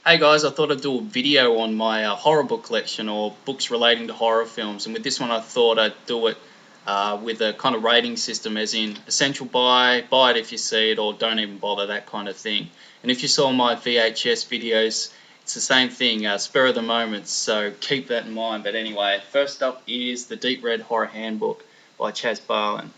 Hey guys, I thought I'd do a video on my horror book collection or books relating to horror films, and with this one I thought I'd do it with a kind of rating system, as in essential buy it if you see it, or don't even bother, that kind of thing. And if you saw my VHS videos, it's the same thing, spur of the moment, so keep that in mind. But anyway, first up is the Deep Red Horror Handbook by Balun.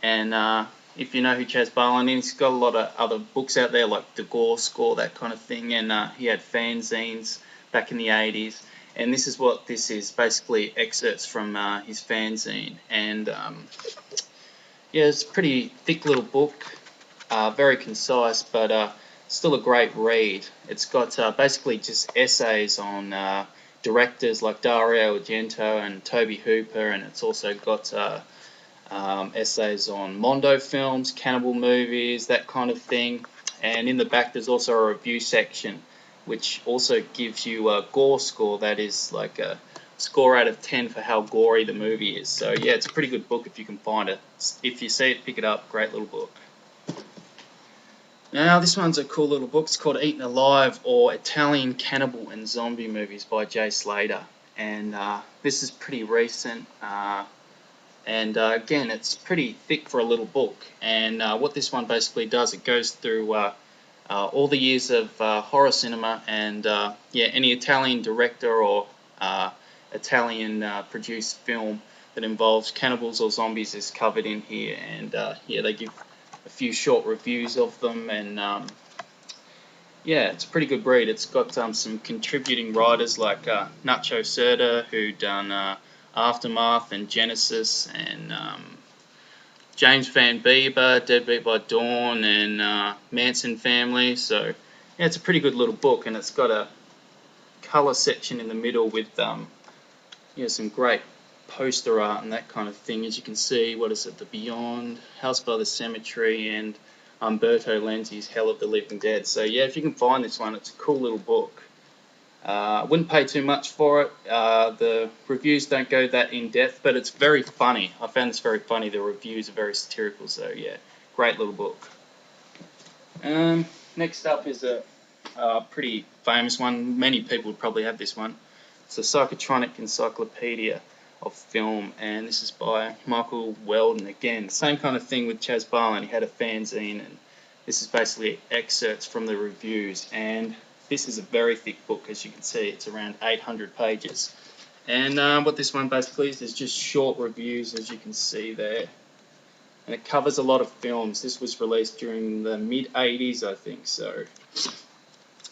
And if you know who Balun is, he's got a lot of other books out there like The Gore Score, that kind of thing, and he had fanzines back in the 80s. And this is what this is, basically excerpts from his fanzine. And yeah, it's a pretty thick little book, very concise, but still a great read. It's got basically just essays on directors like Dario Argento and Tobe Hooper, and it's also got essays on Mondo films, Cannibal movies, that kind of thing. And in the back there's also a review section which also gives you a gore score, that is like a score out of 10 for how gory the movie is. So yeah, it's a pretty good book if you can find it. If you see it, pick it up. Great little book. Now this one's a cool little book. It's called Eaten Alive, or Italian Cannibal and Zombie Movies by Slater. And this is pretty recent. And again, it's pretty thick for a little book. And what this one basically does, it goes through all the years of horror cinema, and yeah, any Italian director or Italian produced film that involves cannibals or zombies is covered in here. And yeah, they give a few short reviews of them, and yeah, it's a pretty good read. It's got some contributing writers like Nacho Serta, who done Aftermath and Genesis, and James Van Bieber, Deadbeat by Dawn, and Manson Family. So yeah, it's a pretty good little book, and it's got a colour section in the middle with yeah, some great poster art and that kind of thing. As you can see, what is it, The Beyond, House by the Cemetery, and Umberto Lenzi's Hell of the Living Dead. So yeah, if you can find this one, it's a cool little book. Wouldn't pay too much for it. The reviews don't go that in depth, but it's very funny. I found this very funny. The reviews are very satirical, so yeah, great little book. Next up is a pretty famous one. Many people would probably have this one. It's a Psychotronic Encyclopedia of Film, and this is by Michael Weldon. Again, same kind of thing with Balun. He had a fanzine, and this is basically excerpts from the reviews. And this is a very thick book, as you can see. It's around 800 pages. And what this one basically is just short reviews, as you can see there. And it covers a lot of films. This was released during the mid-80s, I think. So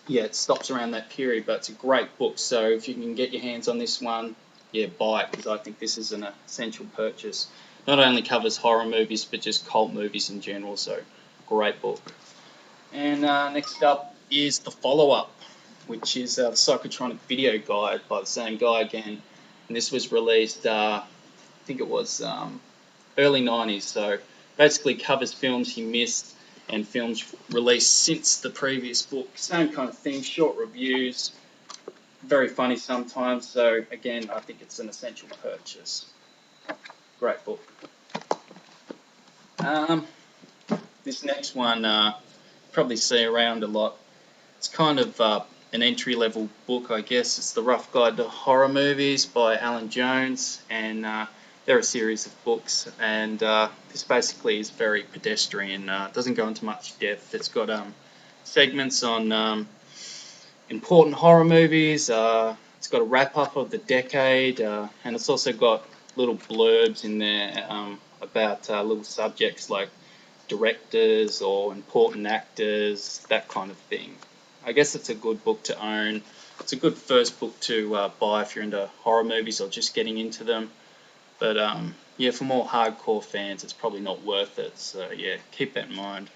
yeah, it stops around that period, but it's a great book. So if you can get your hands on this one, yeah, buy it, because I think this is an essential purchase. Not only covers horror movies, but just cult movies in general. So great book. And next up is the follow-up, which is the Psychotronic video guide by the same guy again. And this was released, I think it was early 90s, so basically covers films he missed and films released since the previous book. Same kind of thing, short reviews, very funny sometimes. So again, I think it's an essential purchase. Great book. This next one, probably see around a lot. It's kind of an entry-level book, I guess. It's The Rough Guide to Horror Movies by Alan Jones, and they're a series of books, and this basically is very pedestrian. Doesn't go into much depth. It's got segments on important horror movies. It's got a wrap-up of the decade, and it's also got little blurbs in there about little subjects like directors or important actors, that kind of thing. I guess it's a good book to own. It's a good first book to buy if you're into horror movies or just getting into them. But yeah, for more hardcore fans, it's probably not worth it. So yeah, keep that in mind.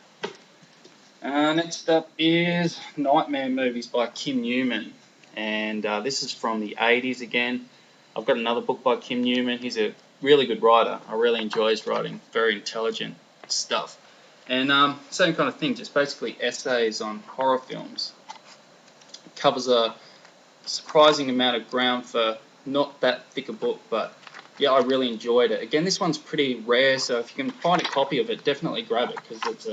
Next up is Nightmare Movies by Kim Newman. And this is from the 80s again. I've got another book by Kim Newman. He's a really good writer. I really enjoy his writing. Very intelligent stuff. And same kind of thing, just basically essays on horror films. It covers a surprising amount of ground for not that thick a book, but yeah, I really enjoyed it. Again, this one's pretty rare, so if you can find a copy of it, definitely grab it, because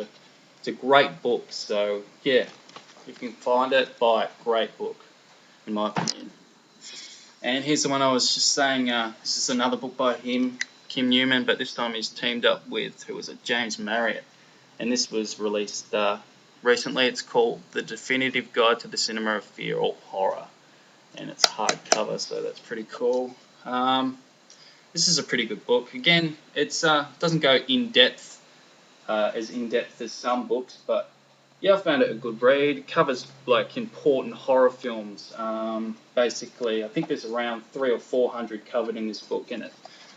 it's a great book. So yeah, If you can find it, buy it. Great book, in my opinion. And here's the one I was just saying. This is another book by him, Kim Newman, but this time he's teamed up with, who was it, James Marriott. And this was released recently. It's called The Definitive Guide to the Cinema of Fear or Horror. And it's hardcover, so that's pretty cool. This is a pretty good book. Again, it doesn't go in-depth, as in-depth as some books, but yeah, I found it a good read. It covers like important horror films. Basically, I think there's around 300 or 400 covered in this book, and it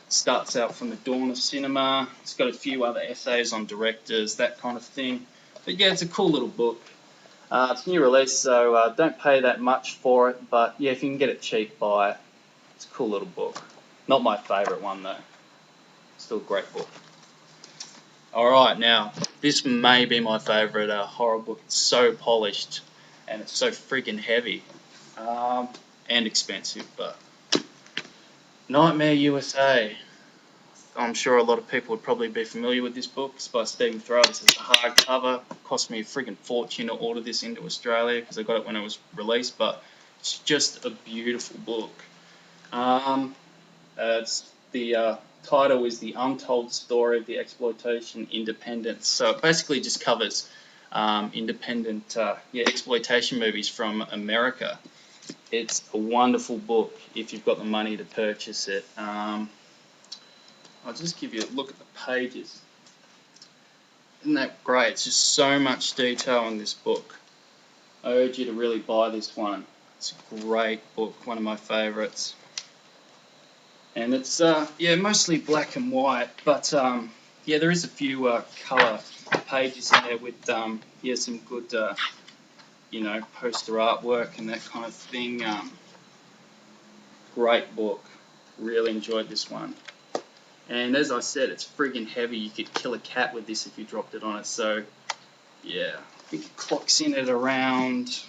starts out from the dawn of cinema. It's got a few other essays on directors, that kind of thing. But yeah, it's a cool little book. It's a new release, so don't pay that much for it. But yeah, if you can get it cheap, buy it. It's a cool little book. Not my favourite one though. Still a great book. Alright, now, this may be my favourite horror book. It's so polished, and it's so freaking heavy, and expensive, but Nightmare USA. I'm sure a lot of people would probably be familiar with this book. It's by Stephen Throw. This is a hardcover. It cost me a freaking fortune to order this into Australia because I got it when it was released, but it's just a beautiful book. It's the title is The Untold Story of the Exploitation Independence. So it basically just covers independent exploitation movies from America. It's a wonderful book if you've got the money to purchase it. I'll just give you a look at the pages. Isn't that great? It's just so much detail in this book. I urge you to really buy this one. It's a great book, one of my favourites. And it's mostly black and white, but there is a few colour pages in there with some good poster artwork and that kind of thing. Great book. Really enjoyed this one. And as I said, it's friggin' heavy. You could kill a cat with this if you dropped it on it. So yeah, I think it clocks in at around,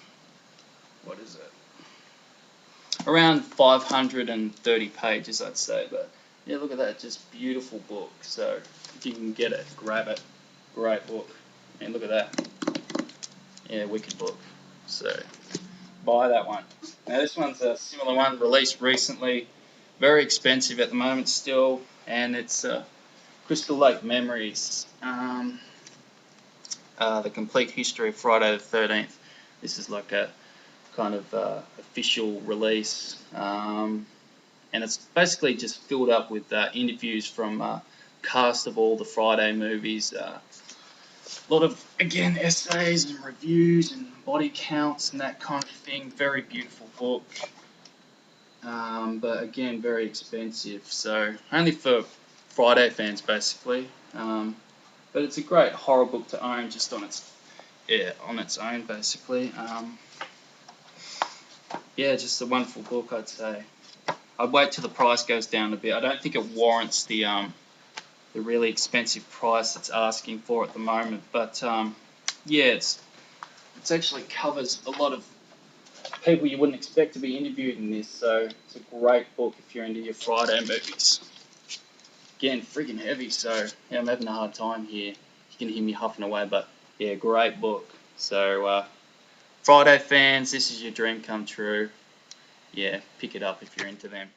what is it? Around 530 pages, I'd say. But yeah, look at that, just beautiful book. So if you can get it, grab it. Great book. And look at that. Yeah, wicked book. So buy that one. Now this one's a similar one, released recently. Very expensive at the moment still, and it's Crystal Lake Memories. The Complete History of Friday the 13th. This is like a kind of official release, and it's basically just filled up with interviews from cast of all the Friday movies. A lot of, again, essays and reviews and body counts and that kind of thing. Very beautiful book, but again, very expensive. So only for Friday fans, basically. But it's a great horror book to own, just on its own, basically. Just a wonderful book, I'd say. I'd wait till the price goes down a bit. I don't think it warrants the really expensive price it's asking for at the moment. But it actually covers a lot of people you wouldn't expect to be interviewed in this. So it's a great book if you're into your Friday movies. Again, friggin' heavy. So yeah, I'm having a hard time here. You can hear me huffing away, but yeah, great book. So Friday fans, this is your dream come true. Yeah, pick it up if you're into them.